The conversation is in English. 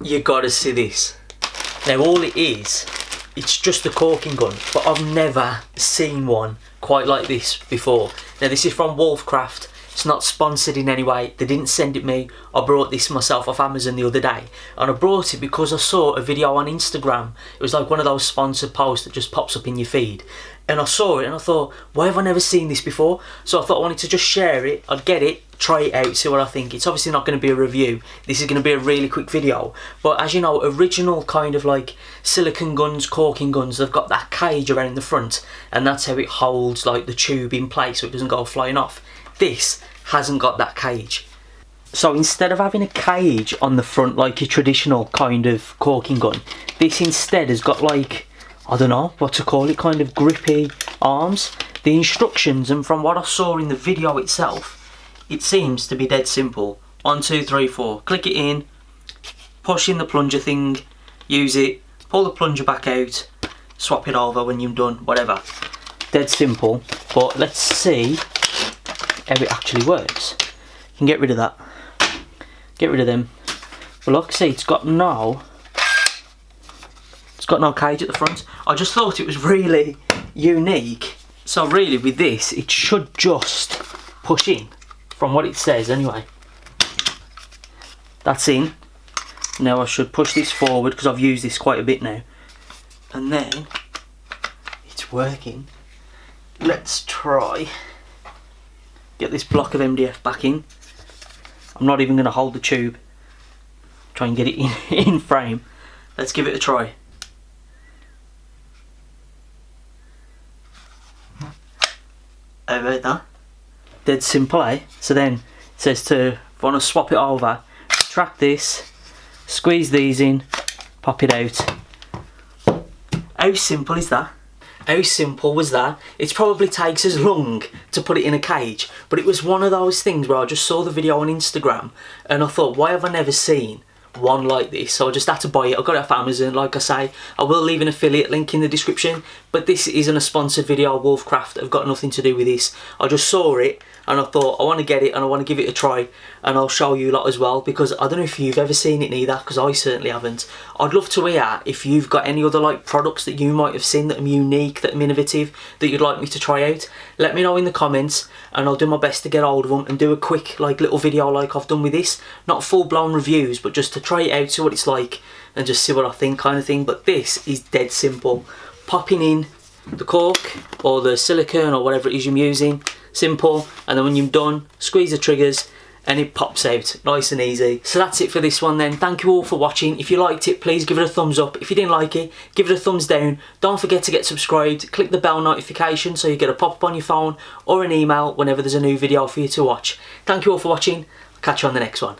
You gotta see this. Now all it is, it's just a caulking gun, but I've never seen one quite like this before. Now this is from Wolfcraft. It's not sponsored in any way. They didn't send it me. I brought this myself off Amazon the other day, and I brought it because I saw a video on Instagram. It was like one of those sponsored posts that just pops up in your feed, and I saw it and I thought, why have I never seen this before? So I thought I wanted to just share it. I'd get it, try it out, see what I think. It's obviously not going to be a review. This is going to be a really quick video, but as you know, original kind of like silicone guns, caulking guns, they've got that cage around the front, and that's how it holds like the tube in place so it doesn't go flying off. This hasn't got that cage. So instead of having a cage on the front like your traditional kind of caulking gun, this instead has got like, I don't know what to call it, kind of grippy arms. The instructions, and from what I saw in the video itself, it seems to be dead simple. 1, 2, 3, 4. Click it in, push in the plunger thing, use it, pull the plunger back out, swap it over when you're done, whatever. Dead simple, but let's see how it actually works. You can get rid of that. Get rid of them. But look, see, it's got no cage at the front. I just thought it was really unique. So really with this, it should just push in, from what it says anyway. That's in. Now I should push this forward because I've used this quite a bit now. And then it's working. Let's try get this block of MDF back in. I'm not even going to hold the tube. Try and get it in frame. Let's give it a try. How about that? Dead simple, eh? So then it says to, if I want to swap it over, retract this, squeeze these in, pop it out. How simple is that? How simple was that? It probably takes as long to put it in a cage, but it was one of those things where I just saw the video on Instagram and I thought, why have I never seen one like this? So I just had to buy it. I got it off Amazon, like I say. I will leave an affiliate link in the description, but this isn't a sponsored video. Wolfcraft have got nothing to do with this. I just saw it and I thought, I want to get it and I want to give it a try, and I'll show you lot as well, because I don't know if you've ever seen it either, because I certainly haven't. I'd love to hear if you've got any other like products that you might have seen that are unique, that are innovative, that you'd like me to try out. Let me know in the comments and I'll do my best to get hold of them and do a quick like little video like I've done with this. Not full-blown reviews, but just to try it out, see what it's like and just see what I think, kind of thing. But this is dead simple. Popping in the cork or the silicone or whatever it is you're using, simple, and then when you're done, squeeze the triggers and it pops out nice and easy. So that's it for this one then. Thank you all for watching. If you liked it, please give it a thumbs up. If you didn't like it, give it a thumbs down. Don't forget to get subscribed. Click the bell notification so you get a pop-up on your phone or an email whenever there's a new video for you to watch. Thank you all for watching. I'll catch you on the next one.